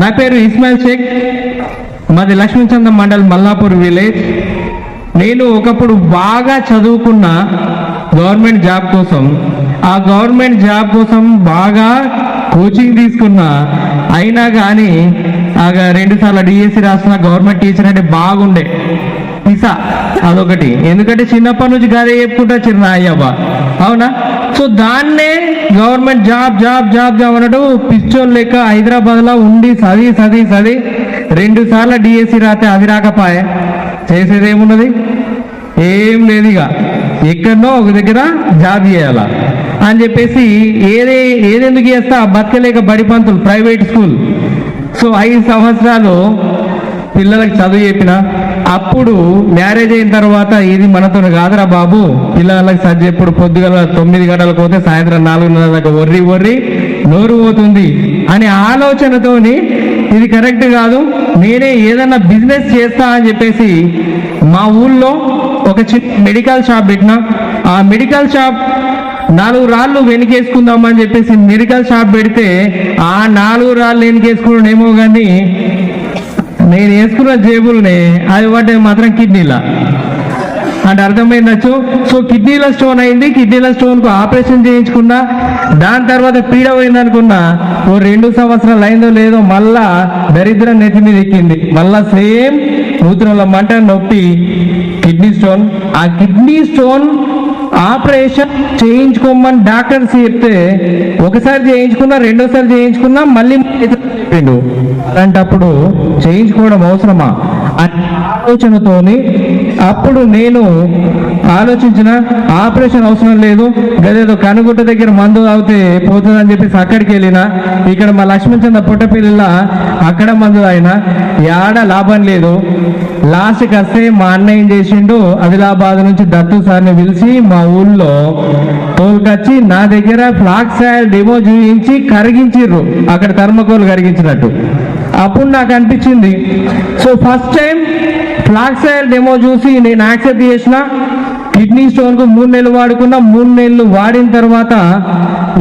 నా పేరు ఇస్మాయిల్ షేక్, మాది లక్ష్మీచంద్ర మండల్ మల్లాపూర్ విలేజ్. నేను ఒకప్పుడు బాగా చదువుకున్న గవర్నమెంట్ జాబ్ కోసం, ఆ గవర్నమెంట్ జాబ్ కోసం బాగా కోచింగ్ తీసుకున్నా, అయినా కానీ 2 సార్లు డిఎస్సి రాసిన గవర్నమెంట్ టీచర్ అంటే బాగుండే పిసా అదొకటి. ఎందుకంటే చిన్నప్పటి నుంచి గారే చెప్పుకుంటా చిన్న అయ్యబ్బా, అవునా? సో దాన్నే government job job job job అన్నట్టు పిచ్చోన్ లెక్క హైదరాబాద్లో ఉండి చదివి 2 సార్లు డిఎస్సి రాతే అది రాకపాయే, చేసేది ఏమున్నది? ఏం లేదు. ఇక ఎక్కడనో ఒక దగ్గర జాబ్ చేయాలా అని చెప్పేసి ఏదెందుకు చేస్తా, బతకలేక బడి పంతులు ప్రైవేట్ స్కూల్. సో 5 సంవత్సరాలు పిల్లలకు చదువు చెప్పిన. అప్పుడు మ్యారేజ్ అయిన తర్వాత ఇది మనతో కాదురా బాబు, పిల్లలకు చదివేప్పుడు పొద్దుగల 9 గంటలకు పోతే సాయంత్రం 4:30 దాకా ఒర్రి నోరు పోతుంది అనే ఆలోచనతోని ఇది కరెక్ట్ కాదు, నేనే ఏదన్నా బిజినెస్ చేస్తా అని చెప్పేసి మా ఊళ్ళో ఒక చిన్న మెడికల్ షాప్ పెట్టిన. ఆ మెడికల్ షాప్ 4 రాళ్ళు వెనకేసుకుందామని చెప్పేసి మెడికల్ షాప్ పెడితే ఆ 4 రాళ్ళు వెనకేసుకున్నాడేమో కానీ నేను వేసుకున్న జేబుల్ని అది పట్టే మాత్రం కిడ్నీలా అంటే అర్థమైందచ్చు. సో కిడ్నీల స్టోన్ అయింది, కిడ్నీల స్టోన్కు ఆపరేషన్ చేయించుకున్నా. దాని తర్వాత పీడ పోయిందనుకున్నా, 2 సంవత్సరాలు అయిందో లేదో మళ్ళా దరిద్రం నెత్తి మీద ఎక్కింది. మళ్ళా సేమ్ మూత్రంలో మంట, నొప్పి, కిడ్నీ స్టోన్. ఆ కిడ్నీ స్టోన్ ఆపరేషన్ చేయించుకోమని డాక్టర్స్ చెప్తే ఒకసారి చేయించుకున్నా, 2సారి చేయించుకున్నా, మళ్ళీ చెప్పిండు. అలాంటప్పుడు చేయించుకోవడం అవసరమా అనే ఆలోచనతోని అప్పుడు నేను ఆలోచించిన, ఆపరేషన్ అవసరం లేదు, గదేదో కనుగుట్ట దగ్గర మందు తాగితే పోతుందని చెప్పేసి అక్కడికి వెళ్ళిన. ఇక్కడ మా లక్ష్మీచంద్ర పుట్టపిల్ల అక్కడ మందు తాగిన, యాడ లాభం లేదు. లాస్ట్కి వస్తే మా అన్న ఏం చేసిండు, ఆదిలాబాద్ నుంచి దత్తు సార్ని పిలిచి మా ఊళ్ళో తోలుకొచ్చి నా దగ్గర ఫ్లాక్స్ ఆయిల్ డెమో చూపించి కరిగించిర్రు, అక్కడ థర్మకోల్ కరిగించినట్టు. అప్పుడు నాకు అనిపించింది, so first time flax oil demo చూసి నేను యాక్సెప్ట్ చేసిన. కిడ్నీ స్టోన్కు 3 నెలలు వాడుకున్నా. 3 నెలలు వాడిన తర్వాత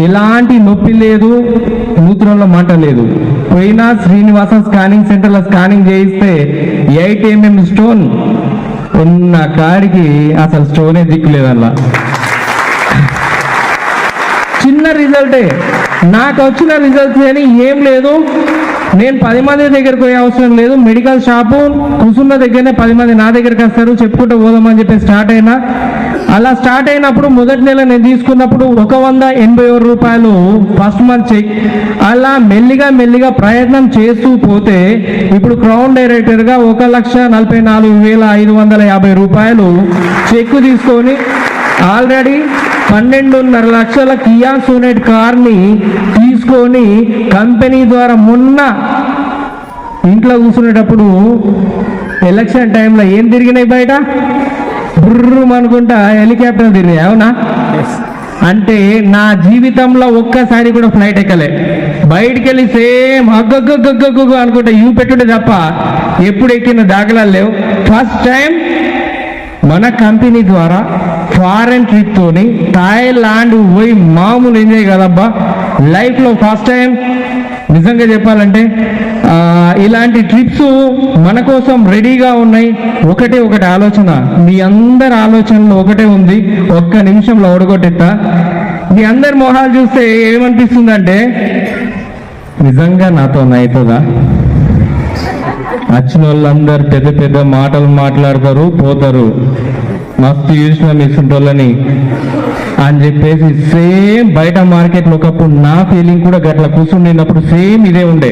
ఎలాంటి నొప్పి లేదు, మూత్రంలో మంట లేదు. పోయినా శ్రీనివాస స్కానింగ్ సెంటర్లో స్కానింగ్ చేయిస్తే 8 mm స్టోన్ ఉన్న కాడికి అసలు స్టోనే దిక్కులేదల్లా. చిన్న రిజల్టే నాకు వచ్చిన రిజల్ట్స్ అని ఏం లేదు. నేను 10 మంది దగ్గరకు పోయే అవసరం లేదు. మెడికల్ షాపు కూర్చున్న దగ్గరనే 10 మంది నా దగ్గరికి వస్తారు, చెప్పుకుంటూ పోదామని చెప్పి స్టార్ట్ అయినా. అలా స్టార్ట్ అయినప్పుడు మొదటి నెల నేను తీసుకున్నప్పుడు 180 రూపాయలు ఫస్ట్ మంత్ చెక్. అలా మెల్లిగా ప్రయత్నం చేస్తూ పోతే ఇప్పుడు క్రౌన్ డైరెక్టర్గా 1,44,550 రూపాయలు చెక్ తీసుకొని ఆల్రెడీ 12.5 లక్షల కియా సోనెట్ కార్ని తీసుకొని కంపెనీ ద్వారా మొన్న ఇంట్లో కూర్చునేటప్పుడు ఎలక్షన్ టైంలో ఏం తిరిగినాయి బయట, బుర్రం అనుకుంటా హెలికాప్టర్ తిరిగినాయి, అవునా? అంటే నా జీవితంలో ఒక్కసారి కూడా ఫ్లైట్ ఎక్కలే. బయటికి వెళ్ళి సేమ్ అగ్గగ్గగ్గగ్గు అనుకుంటా యూ పెట్టుంటే తప్ప ఎప్పుడు ఎక్కిన దాఖలాలు లేవు. ఫస్ట్ టైం మన కంపెనీ ద్వారా ఫారెన్ ట్రిప్ తోని థాయిలాండ్ పోయి మామూలు ఎంజాయ్ కదబ్బా, లైఫ్లో ఫస్ట్ టైం. నిజంగా చెప్పాలంటే ఇలాంటి ట్రిప్స్ మన కోసం రెడీగా ఉన్నాయి. ఒకటే ఆలోచన, మీ అందరి ఆలోచనలో ఒకటే ఉంది, ఒక్క నిమిషంలో ఓడగొట్టేస్తా. మీ అందరి మొహాలు చూస్తే ఏమనిపిస్తుందంటే నిజంగా నాతో అవుతుందా? వచ్చిన వాళ్ళందరూ పెద్ద మాటలు మాట్లాడతారు, పోతారు, మస్తు చూసిన మిస్సుంటోళ్ళని అని చెప్పేసి సేమ్ బయట మార్కెట్లో ఒకప్పుడు నా ఫీలింగ్ కూడా గట్ల కూర్చుండినప్పుడు సేమ్ ఇదే ఉండే.